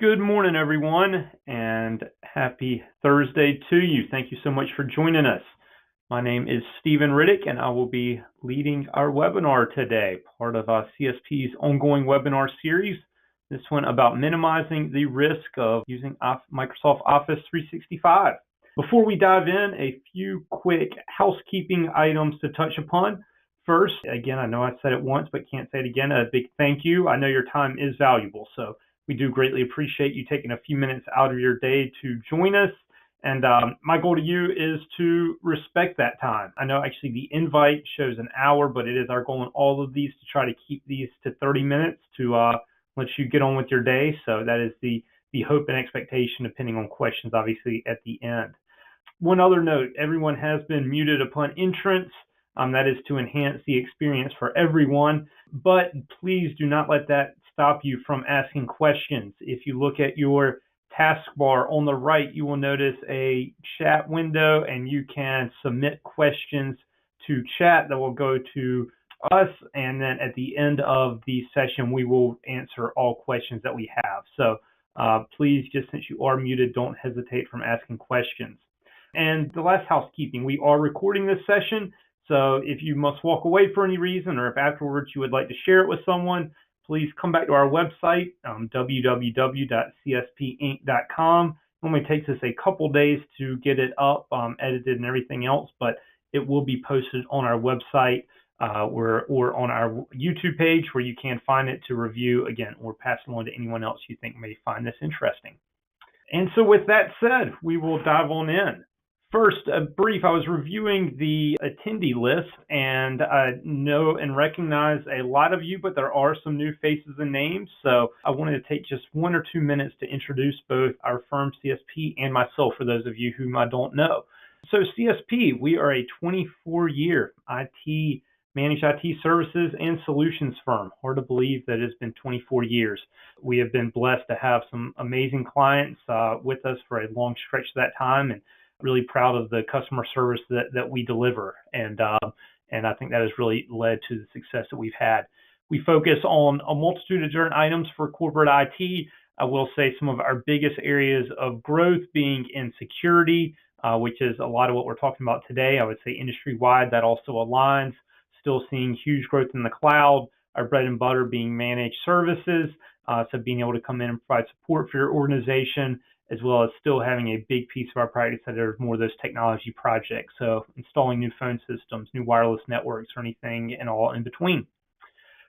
Good morning, everyone, and happy Thursday to you. Thank you so much for joining us. My name is Stephen Riddick, and I will be leading our webinar today, part of CSP's ongoing webinar series. This one about minimizing the risk of using Microsoft Office 365. Before we dive in, a few quick housekeeping items to touch upon. First, again, I know I said it once, but can't say it again, a big thank you. I know your time is valuable, so we do greatly appreciate you taking a few minutes out of your day to join us. And my goal to you is to respect that time. I know actually the invite shows an hour, but it is our goal in all of these to try to keep these to 30 minutes to let you get on with your day. So that is the hope and expectation, depending on questions, obviously, at the end. One other note, everyone has been muted upon entrance. That is to enhance the experience for everyone, but please do not let that stop you from asking questions. If you look at your taskbar on the right, you will notice a chat window, and you can submit questions to chat that will go to us, and then at the end of the session, we will answer all questions that we have. So please, just since you are muted, don't hesitate from asking questions. And the last housekeeping, we are recording this session, so if you must walk away for any reason, or if afterwards you would like to share it with someone, please come back to our website, www.cspinc.com. It only takes us a couple days to get it up, edited and everything else, but it will be posted on our website or on our YouTube page, where you can find it to review again, or pass it on to anyone else you think may find this interesting. And so with that said, we will dive on in. First, a brief, I was reviewing the attendee list, and I know and recognize a lot of you, but there are some new faces and names. So I wanted to take just 1 or 2 minutes to introduce both our firm, CSP, and myself, for those of you whom I don't know. So CSP, we are a 24-year managed IT services and solutions firm. Hard to believe that it's been 24 years. We have been blessed to have some amazing clients with us for a long stretch of that time, and really proud of the customer service that we deliver. And I think that has really led to the success that we've had. We focus on a multitude of different items for corporate IT. I will say some of our biggest areas of growth being in security, which is a lot of what we're talking about today. I would say industry-wide, that also aligns. Still seeing huge growth in the cloud. Our bread and butter being managed services, so being able to come in and provide support for your organization, as well as still having a big piece of our practice that are more of those technology projects. So installing new phone systems, new wireless networks, or anything and all in between.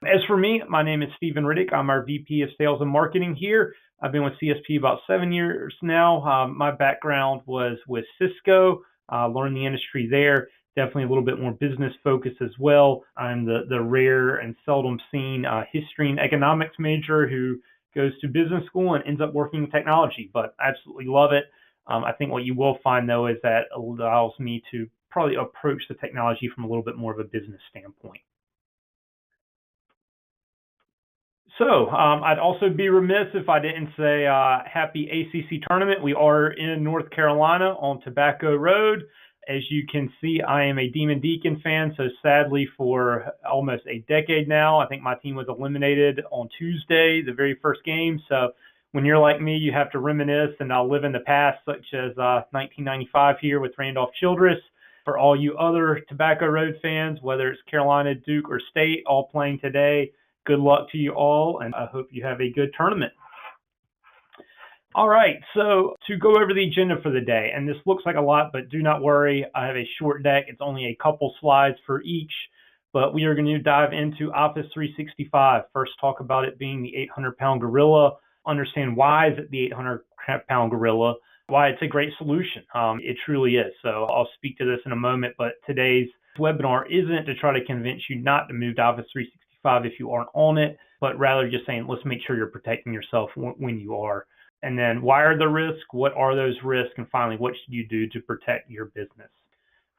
As for me, my name is Stephen Riddick. I'm our VP of Sales and Marketing here. I've been with CSP about 7 years now. My background was with Cisco, learned the industry there. Definitely a little bit more business focused as well. I'm the rare and seldom seen history and economics major who goes to business school and ends up working in technology, but I absolutely love it. I think what you will find, though, is that it allows me to probably approach the technology from a little bit more of a business standpoint. So I'd also be remiss if I didn't say happy ACC tournament. We are in North Carolina on Tobacco Road. As you can see, I am a Demon Deacon fan, so sadly for almost a decade now, I think my team was eliminated on Tuesday, the very first game. So when you're like me, you have to reminisce, and I'll live in the past, such as 1995 here with Randolph Childress. For all you other Tobacco Road fans, whether it's Carolina, Duke, or State, all playing today, good luck to you all, and I hope you have a good tournament. All right, so to go over the agenda for the day, and this looks like a lot, but do not worry, I have a short deck. It's only a couple slides for each, but we are going to dive into Office 365. First, talk about it being the 800-pound gorilla, understand why is it the 800-pound gorilla, why it's a great solution. It truly is. So I'll speak to this in a moment, but today's webinar isn't to try to convince you not to move to Office 365 if you aren't on it, but rather just saying, let's make sure you're protecting yourself when you are. And then why are the risks? What are those risks? And finally, what should you do to protect your business?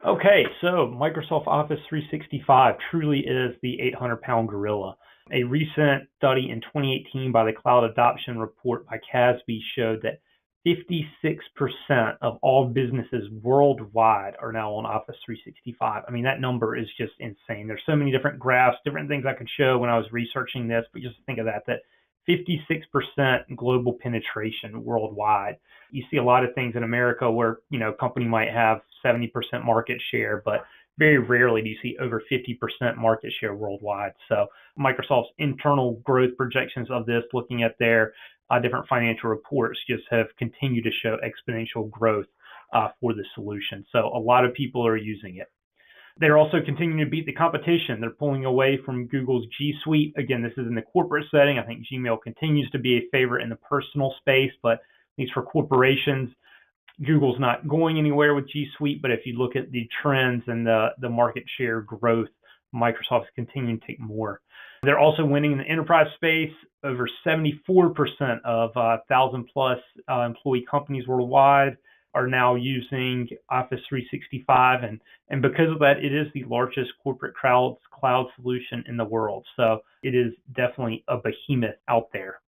Okay, so Microsoft Office 365 truly is the 800-pound gorilla. A recent study in 2018 by the Cloud Adoption Report by CASB showed that 56% of all businesses worldwide are now on Office 365. I mean, that number is just insane. There's so many different graphs, different things I could show when I was researching this, but just think of that 56% global penetration worldwide. You see a lot of things in America where, a company might have 70% market share, but very rarely do you see over 50% market share worldwide. So Microsoft's internal growth projections of this, looking at their different financial reports, just have continued to show exponential growth for the solution. So a lot of people are using it. They're also continuing to beat the competition. They're pulling away from Google's G Suite. Again, this is in the corporate setting. I think Gmail continues to be a favorite in the personal space, but at least for corporations, Google's not going anywhere with G Suite. But if you look at the trends and the market share growth, Microsoft's continuing to take more. They're also winning in the enterprise space. Over 74% of 1,000 plus employee companies worldwide are now using Office 365. And because of that, it is the largest corporate cloud solution in the world. So it is definitely a behemoth out there.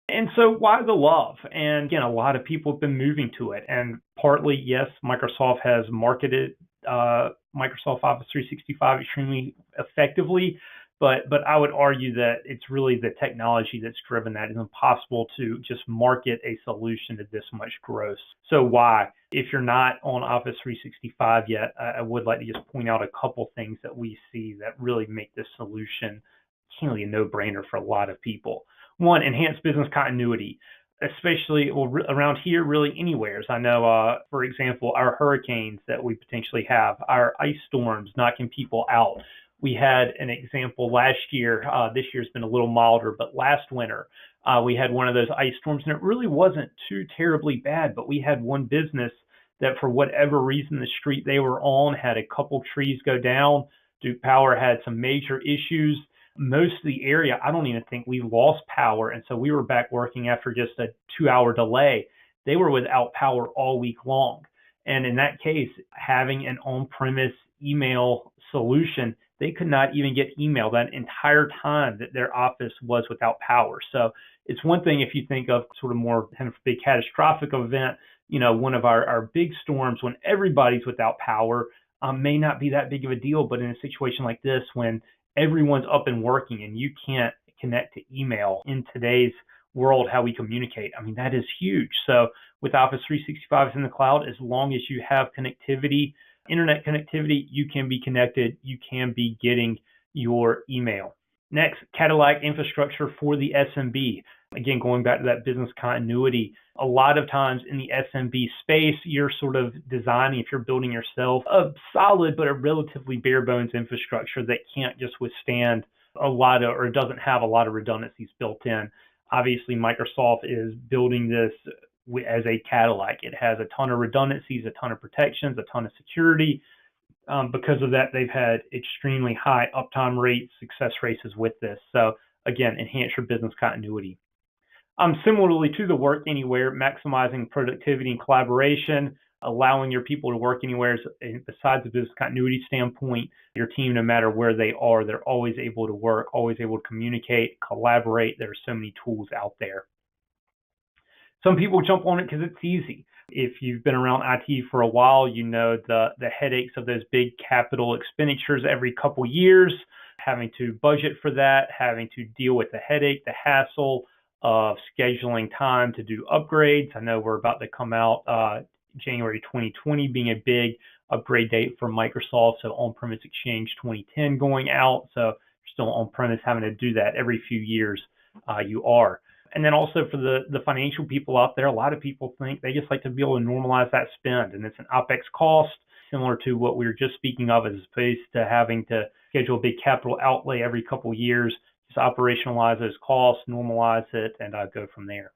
And so why the love? And again, a lot of people have been moving to it. And partly, yes, Microsoft has marketed Microsoft Office 365 extremely effectively. But I would argue that it's really the technology that's driven that. It's impossible to just market a solution to this much growth. So why? If you're not on Office 365 yet, I would like to just point out a couple things that we see that really make this solution really a no-brainer for a lot of people. One, enhanced business continuity, especially around here, really anywhere. I know, for example, our hurricanes that we potentially have, our ice storms knocking people out. We had an example last year. This year's been a little milder, but last winter we had one of those ice storms, and it really wasn't too terribly bad. But we had one business that, for whatever reason, the street they were on had a couple trees go down. Duke Power had some major issues. Most of the area, I don't even think we lost power, and so we were back working after just a 2-hour delay. They were without power all week long, and in that case, having an on-premise email solution, they could not even get email that entire time that their office was without power. So it's one thing if you think of sort of more kind of big catastrophic event, one of our big storms when everybody's without power may not be that big of a deal. But in a situation like this, when everyone's up and working and you can't connect to email in today's world, how we communicate, I mean, that is huge. So with Office 365 in the cloud, as long as you have connectivity, internet connectivity, you can be connected, you can be getting your email. Next, Cadillac infrastructure for the SMB. Again, going back to that business continuity, a lot of times in the SMB space, you're sort of designing, if you're building yourself, a solid but a relatively bare bones infrastructure that can't just withstand a lot of, or doesn't have a lot of redundancies built in. Obviously, Microsoft is building this as a Cadillac. It has a ton of redundancies, a ton of protections, a ton of security. Because of that, they've had extremely high uptime rates, success rates with this. So again, enhance your business continuity. Similarly to the work anywhere, maximizing productivity and collaboration, allowing your people to work anywhere. Besides the business continuity standpoint, your team, no matter where they are, they're always able to work, always able to communicate, collaborate. There are so many tools out there. Some people jump on it because it's easy. If you've been around IT for a while, you know the headaches of those big capital expenditures every couple years, having to budget for that, having to deal with the headache, the hassle of scheduling time to do upgrades. I know we're about to come out January 2020 being a big upgrade date for Microsoft. So on-premise Exchange 2010 going out. So you're still on-premise having to do that every few years. You are. And then also for the financial people out there, a lot of people think they just like to be able to normalize that spend. And it's an OpEx cost, similar to what we were just speaking of, as opposed to having to schedule a big capital outlay every couple of years. Just operationalize those costs, normalize it, and go from there.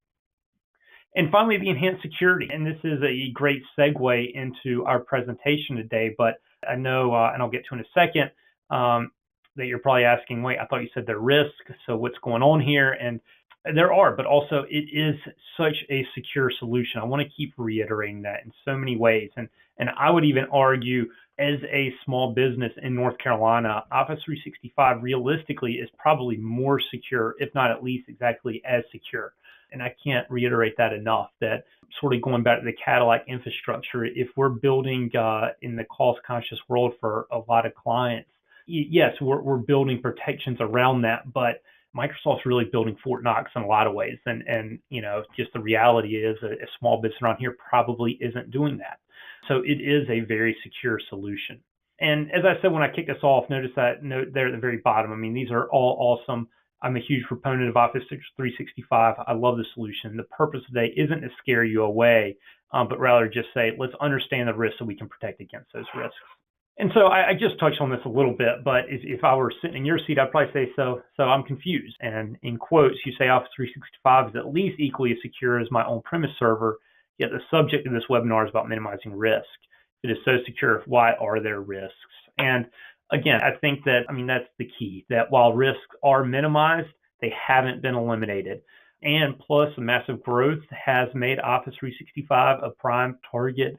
And finally, the enhanced security. And this is a great segue into our presentation today. But I know, and I'll get to in a second, that you're probably asking, wait, I thought you said there are risks. So what's going on here? And there are, but also it is such a secure solution. I want to keep reiterating that in so many ways. And I would even argue, as a small business in North Carolina, Office 365 realistically is probably more secure, if not at least exactly as secure. And I can't reiterate that enough, that sort of going back to the Cadillac infrastructure, if we're building in the cost-conscious world for a lot of clients, yes, we're building protections around that, but Microsoft's really building Fort Knox in a lot of ways. And just the reality is a small business around here probably isn't doing that. So it is a very secure solution. And as I said, when I kicked this off, notice that note there at the very bottom. I mean, these are all awesome. I'm a huge proponent of Office 365. I love the solution. The purpose of today isn't to scare you away, but rather just say, let's understand the risks so we can protect against those risks. And so I just touched on this a little bit, but if I were sitting in your seat, I'd probably say, so I'm confused. And in quotes, you say Office 365 is at least equally as secure as my on-premise server, yet the subject of this webinar is about minimizing risk. If it is so secure, why are there risks? And again, I think that's the key, that while risks are minimized, they haven't been eliminated. And plus, massive growth has made Office 365 a prime target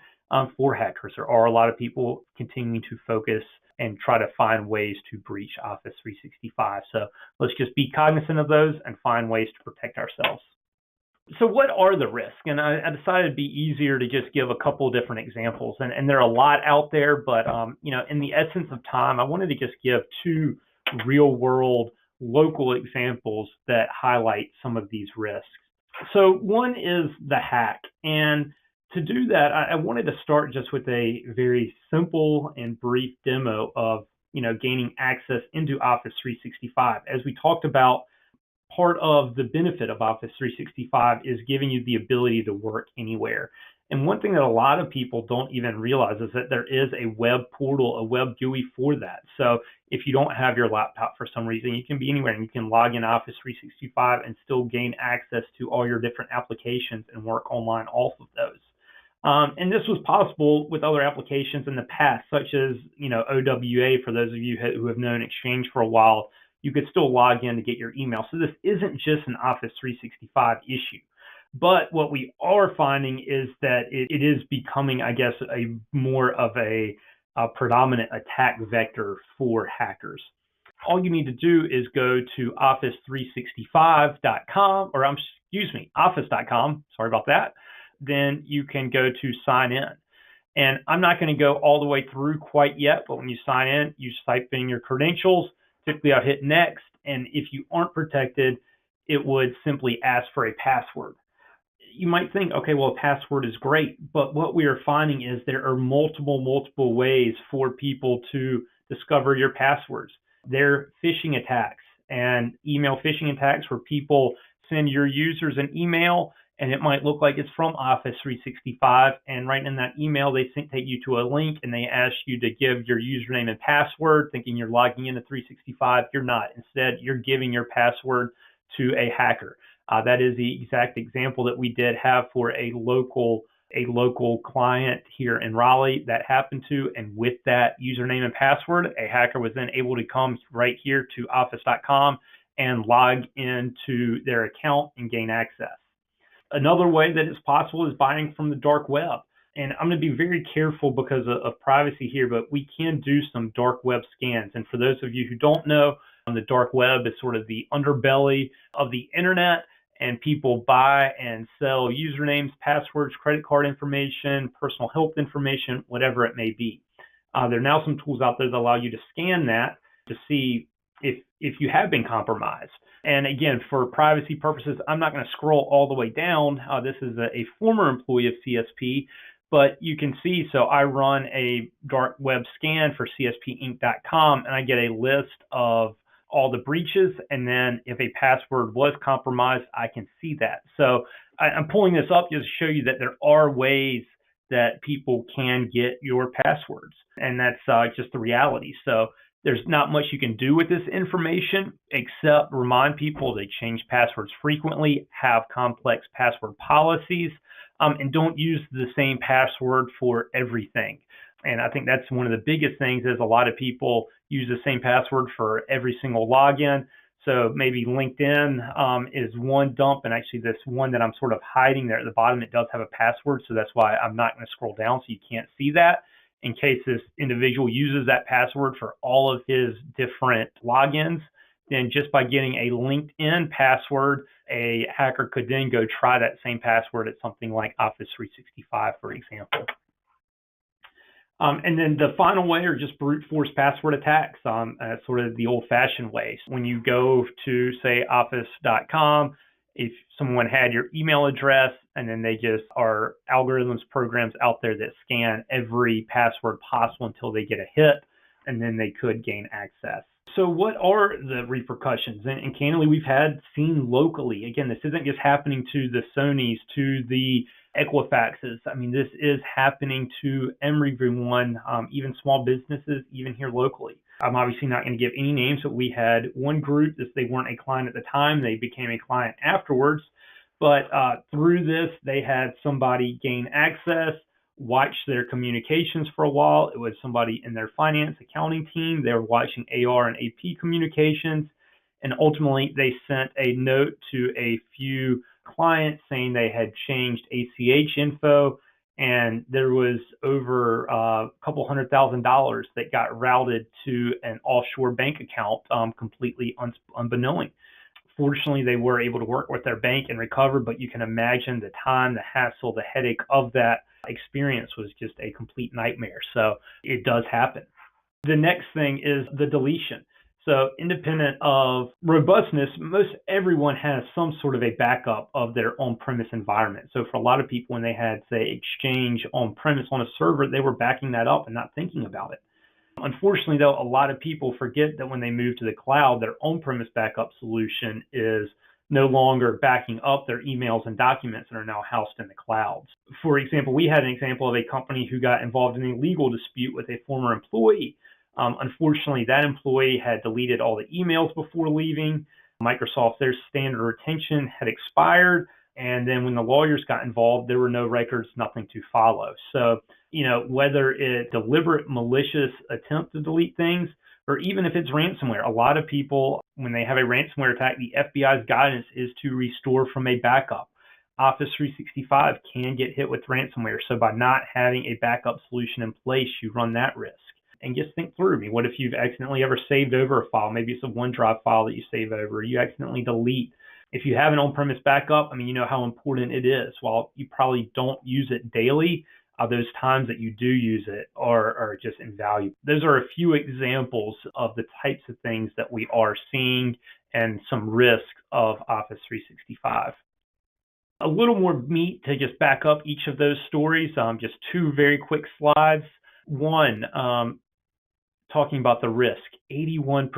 for hackers. There are a lot of people continuing to focus and try to find ways to breach Office 365. So let's just be cognizant of those and find ways to protect ourselves. So what are the risks? And I decided it'd be easier to just give a couple of different examples. And there are a lot out there, but in the essence of time, I wanted to just give two real-world local examples that highlight some of these risks. So one is the hack. And to do that, I wanted to start just with a very simple and brief demo of, gaining access into Office 365. As we talked about, part of the benefit of Office 365 is giving you the ability to work anywhere. And one thing that a lot of people don't even realize is that there is a web portal, a web GUI for that. So if you don't have your laptop for some reason, you can be anywhere and you can log in Office 365 and still gain access to all your different applications and work online off of those. And this was possible with other applications in the past, such as, OWA, for those of you who have known Exchange for a while. You could still log in to get your email. So this isn't just an Office 365 issue. But what we are finding is that it is becoming, I guess, a more of a predominant attack vector for hackers. All you need to do is go to office365.com, or office.com, sorry about that. Then you can go to sign in. And I'm not going to go all the way through quite yet, but when you sign in, you type in your credentials. Typically, I'll hit next, and if you aren't protected, it would simply ask for a password. You might think, okay, well, a password is great, but what we are finding is there are multiple ways for people to discover your passwords. They're phishing attacks and email phishing attacks where people send your users an email, and it might look like it's from Office 365, and right in that email, they take you to a link, and they ask you to give your username and password, thinking you're logging into 365. You're not. Instead, you're giving your password to a hacker. That is the exact example that we did have for a local client here in Raleigh that happened to, and with that username and password, a hacker was then able to come right here to office.com and log into their account and gain access. Another way that it's possible is buying from the dark web. And I'm going to be very careful because of privacy here, but we can do some dark web scans. And for those of you who don't know, the dark web is sort of the underbelly of the internet, and people buy and sell usernames, passwords, credit card information, personal health information, whatever it may be. There are now some tools out there that allow you to scan that to see if you have been compromised. And again, for privacy purposes, I'm not going to scroll all the way down. This is a former employee of CSP, but you can see, so I run a dark web scan for cspinc.com, and I get a list of all the breaches, and then if a password was compromised, I can see that. So I'm pulling this up just to show you that there are ways that people can get your passwords, and that's just the reality. So there's not much you can do with this information except remind people they change passwords frequently, have complex password policies, and don't use the same password for everything. And I think that's one of the biggest things is a lot of people use the same password for every single login. So maybe LinkedIn is one dump, and actually this one that I'm sort of hiding there at the bottom, it does have a password. So that's why I'm not going to scroll down so you can't see that. In case this individual uses that password for all of his different logins, then just by getting a LinkedIn password, a hacker could then go try that same password at something like Office 365, for example. And then the final way are just brute force password attacks, sort of the old fashioned way. When you go to, say, office.com, if someone had your email address and then they just are algorithms, programs out there that scan every password possible until they get a hit, and then they could gain access. So what are the repercussions? And candidly, we've seen locally, again, this isn't just happening to the Sonys, to the Equifaxes. I mean, this is happening to everyone, even small businesses, even here locally. I'm obviously not going to give any names, but we had one group that they weren't a client at the time. They became a client afterwards. But through this, they had somebody gain access, watch their communications for a while. It was somebody in their finance accounting team. They were watching AR and AP communications. And ultimately, they sent a note to a few clients saying they had changed ACH info. And there was over a couple $100,000 that got routed to an offshore bank account completely unbeknown. Fortunately, they were able to work with their bank and recover, but you can imagine the time, the hassle, the headache of that experience was just a complete nightmare. So it does happen. The next thing is the deletion. So independent of robustness, most everyone has some sort of a backup of their on-premise environment. So for a lot of people, when they had, say, Exchange on-premise on a server, they were backing that up and not thinking about it. Unfortunately, though, a lot of people forget that when they move to the cloud, their on-premise backup solution is no longer backing up their emails and documents that are now housed in the clouds. For example, we had an example of a company who got involved in a legal dispute with a former employee. Unfortunately, that employee had deleted all the emails before leaving. Microsoft, their standard retention had expired. And then when the lawyers got involved, there were no records, nothing to follow. So, whether it's deliberate, malicious attempt to delete things, or even if it's ransomware, a lot of people, when they have a ransomware attack, the FBI's guidance is to restore from a backup. Office 365 can get hit with ransomware. So by not having a backup solution in place, you run that risk. And just think through what if you've accidentally ever saved over a file? Maybe it's a OneDrive file that you save over, or you accidentally delete. If you have an on-premise backup, you know how important it is. While you probably don't use it daily, those times that you do use it are just invaluable. Those are a few examples of the types of things that we are seeing and some risk of Office 365. A little more meat to just back up each of those stories, just two very quick slides. One, talking about the risk, 81%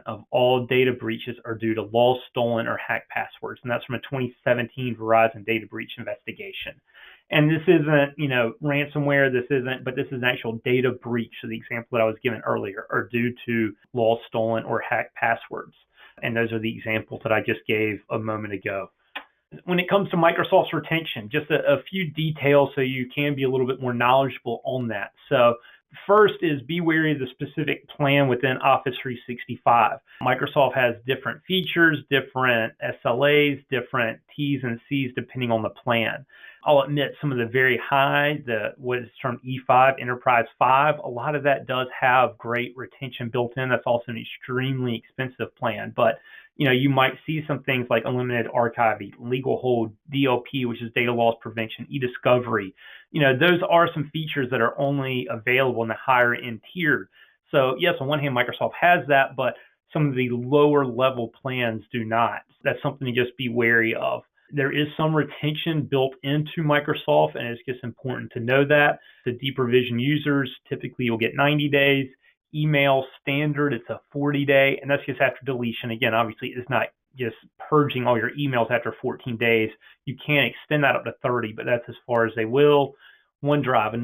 of all data breaches are due to lost, stolen, or hacked passwords. And that's from a 2017 Verizon data breach investigation. And this isn't, ransomware, but this is an actual data breach. So the example that I was given earlier are due to lost, stolen, or hacked passwords. And those are the examples that I just gave a moment ago. When it comes to Microsoft's retention, just a few details so you can be a little bit more knowledgeable on that. So first is be wary of the specific plan within Office 365. Microsoft has different features, different SLAs, different T's and C's depending on the plan. I'll admit some of the very high, what is termed E5, Enterprise 5, a lot of that does have great retention built in. That's also an extremely expensive plan. But you might see some things like unlimited archiving, legal hold, DLP, which is data loss prevention, e-discovery. Those are some features that are only available in the higher end tier. So yes, on one hand, Microsoft has that, but some of the lower level plans do not. That's something to just be wary of. There is some retention built into Microsoft, and it's just important to know that. The deprovision users, typically you'll get 90 days. Email standard, it's a 40-day, and that's just after deletion. Again, obviously, it's not just purging all your emails after 14 days. You can extend that up to 30, but that's as far as they will. OneDrive,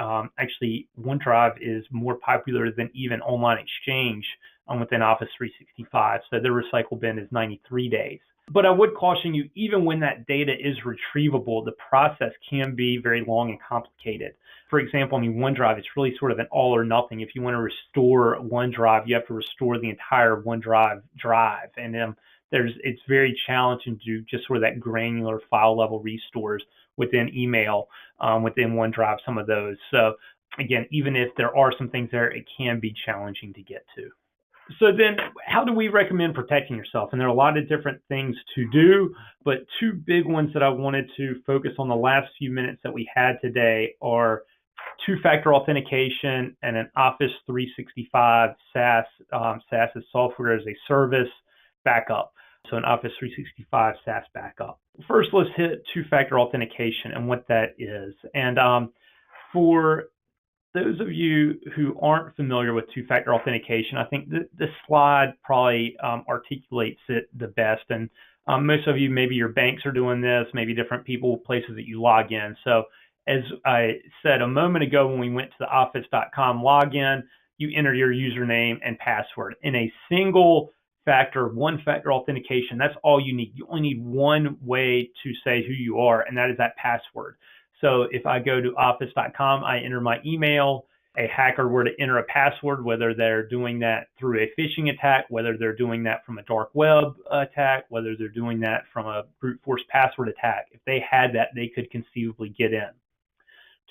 OneDrive is more popular than even online Exchange within Office 365. So their recycle bin is 93 days. But I would caution you, even when that data is retrievable, the process can be very long and complicated. For example, OneDrive, it's really sort of an all or nothing. If you want to restore OneDrive, you have to restore the entire OneDrive drive. And it's very challenging to do just sort of that granular file level restores within email, within OneDrive, some of those. So again, even if there are some things there, it can be challenging to get to. So then how do we recommend protecting yourself? And there are a lot of different things to do, but two big ones that I wanted to focus on the last few minutes that we had today are two-factor authentication, and an Office 365 SaaS. SaaS is software as a service backup. So an Office 365 SaaS backup. First, let's hit two-factor authentication and what that is. And for those of you who aren't familiar with two-factor authentication, I think this slide probably articulates it the best. And most of you, maybe your banks are doing this, maybe different people, places that you log in. So as I said a moment ago, when we went to the office.com login, you enter your username and password. In a single factor, one-factor authentication, that's all you need. You only need one way to say who you are, and that is that password. So if I go to office.com, I enter my email, a hacker were to enter a password, whether they're doing that through a phishing attack, whether they're doing that from a dark web attack, whether they're doing that from a brute force password attack, if they had that, they could conceivably get in.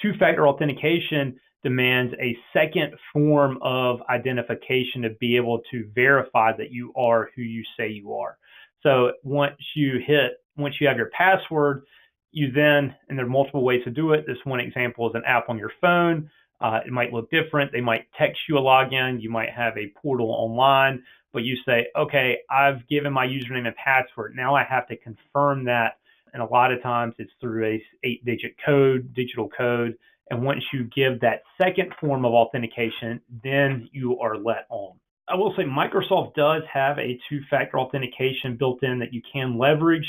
Two-factor authentication demands a second form of identification to be able to verify that you are who you say you are. So once you have your password, you then, and there are multiple ways to do it. This one example is an app on your phone. It might look different. They might text you a login. You might have a portal online, but you say, okay, I've given my username and password. Now I have to confirm that. And a lot of times it's through a 8-digit code, digital code. And once you give that second form of authentication, then you are let on. I will say Microsoft does have a two-factor authentication built in that you can leverage.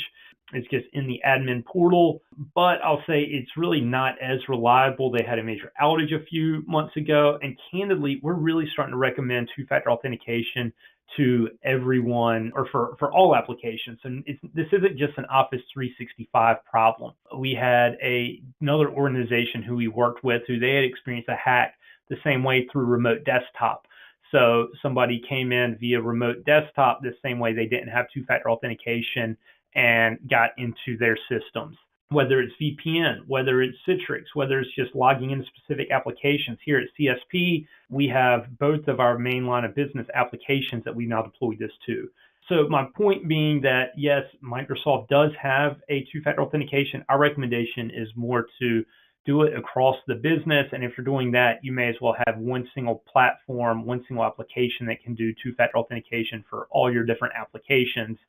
It's just in the admin portal, but I'll say it's really not as reliable. They had a major outage a few months ago, and candidly, we're really starting to recommend two-factor authentication to everyone, or for all applications. And this isn't just an Office 365 problem. We had another organization who we worked with who they had experienced a hack the same way through remote desktop. So somebody came in via remote desktop the same way they didn't have two-factor authentication and got into their systems, whether it's VPN, whether it's Citrix, whether it's just logging into specific applications. Here at CSP, we have both of our main line of business applications that we now deployed this to. So my point being that, yes, Microsoft does have a two-factor authentication. Our recommendation is more to do it across the business. And if you're doing that, you may as well have one single platform, one single application that can do two-factor authentication for all your different applications.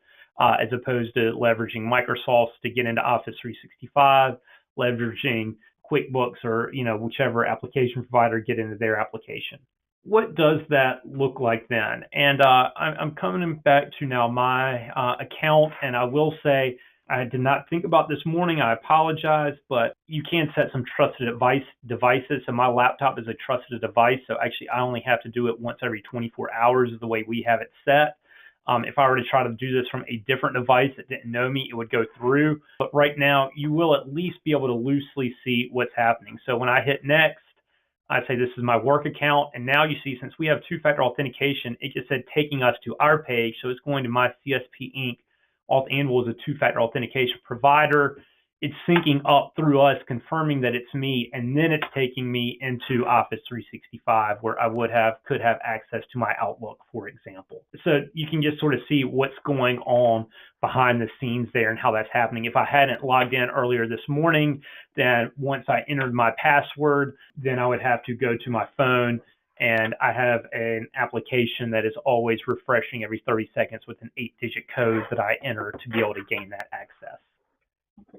As opposed to leveraging Microsoft's to get into Office 365, leveraging QuickBooks or whichever application provider get into their application. What does that look like then? And I'm coming back to now my account, and I will say I did not think about this morning. I apologize, but you can set some trusted devices. So my laptop is a trusted device. So actually, I only have to do it once every 24 hours is the way we have it set. If I were to try to do this from a different device that didn't know me, it would go through. But right now, you will at least be able to loosely see what's happening. So when I hit next, I say this is my work account. And now you see, since we have two-factor authentication, it just said taking us to our page. So it's going to my CSP Inc. Auth Anvil is a two-factor authentication provider. It's syncing up through us, confirming that it's me, and then it's taking me into Office 365, where I could have access to my Outlook, for example. So you can just sort of see what's going on behind the scenes there and how that's happening. If I hadn't logged in earlier this morning, then once I entered my password, then I would have to go to my phone, and I have an application that is always refreshing every 30 seconds with an 8-digit code that I enter to be able to gain that access.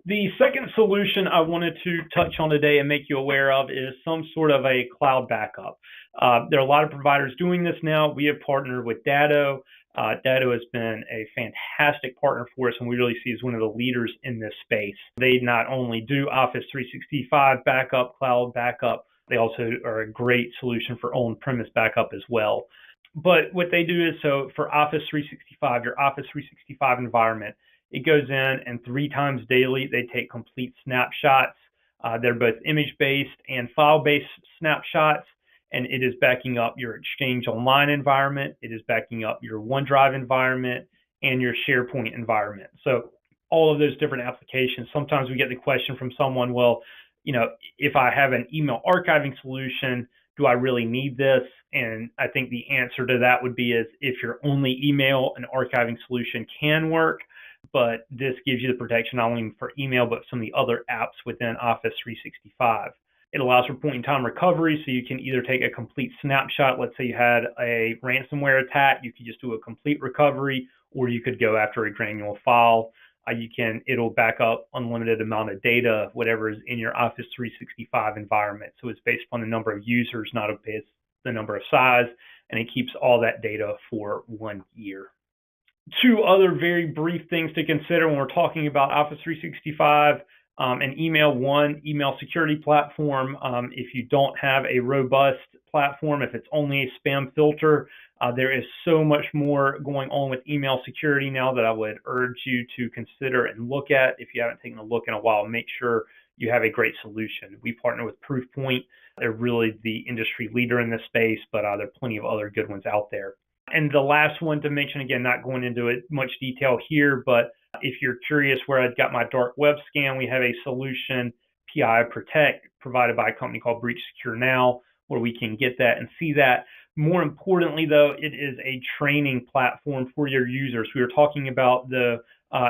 The second solution I wanted to touch on today and make you aware of is some sort of a cloud backup. There are a lot of providers doing this now. We have partnered with Datto. Datto has been a fantastic partner for us, and we really see as one of the leaders in this space. They not only do Office 365 backup, cloud backup, they also are a great solution for on-premise backup as well. But what they do is, so for Office 365, your Office 365 environment, it goes in and 3 times daily, they take complete snapshots. They're both image-based and file-based snapshots, and it is backing up your Exchange Online environment. It is backing up your OneDrive environment and your SharePoint environment. So all of those different applications. Sometimes we get the question from someone, well, if I have an email archiving solution, do I really need this? And I think the answer to that would be is if your only email, an archiving solution can work. But this gives you the protection not only for email, but some of the other apps within Office 365. It allows for point-in-time recovery, so you can either take a complete snapshot. Let's say you had a ransomware attack, you could just do a complete recovery, or you could go after a granular file. It'll back up unlimited amount of data, whatever is in your Office 365 environment. So it's based upon the number of users, not based the number of size, and it keeps all that data for 1 year. Two other very brief things to consider when we're talking about Office 365 and email. One, email security platform. If you don't have a robust platform, if it's only a spam filter, there is so much more going on with email security now that I would urge you to consider and look at. If you haven't taken a look in a while, make sure you have a great solution. We partner with Proofpoint. They're really the industry leader in this space, but there are plenty of other good ones out there. And the last one to mention, again, not going into it much detail here, but if you're curious where I've got my dark web scan, we have a solution, PI Protect, provided by a company called Breach Secure Now, where we can get that and see that. More importantly, though, it is a training platform for your users. We were talking about the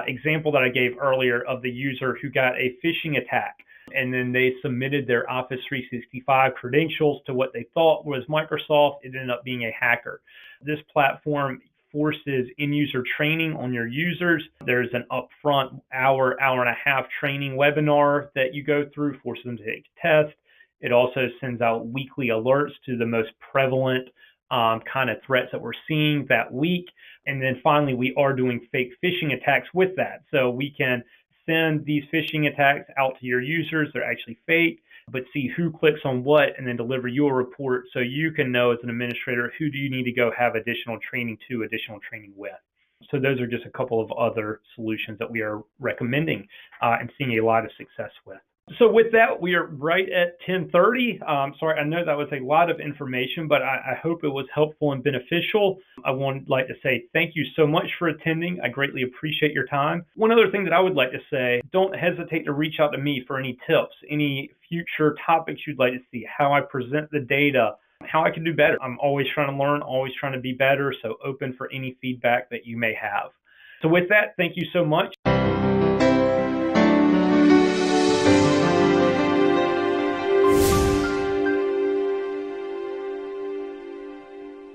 example that I gave earlier of the user who got a phishing attack, and then they submitted their Office 365 credentials to what they thought was Microsoft. It ended up being a hacker. This platform forces in-user training on your users. There's an upfront hour and a half training webinar that you go through, forces them to take a test. It also sends out weekly alerts to the most prevalent kind of threats that we're seeing that week. And then finally, we are doing fake phishing attacks with that. So we can send these phishing attacks out to your users. They're actually fake, but see who clicks on what and then deliver you a report so you can know as an administrator who do you need to go have additional training with. So those are just a couple of other solutions that we are recommending and seeing a lot of success with. So with that, we are right at 10:30. Sorry, I know that was a lot of information, but I hope it was helpful and beneficial. I would like to say thank you so much for attending. I greatly appreciate your time. One other thing that I would like to say, don't hesitate to reach out to me for any tips, any future topics you'd like to see, how I present the data, how I can do better. I'm always trying to learn, always trying to be better, so open for any feedback that you may have. So with that, thank you so much.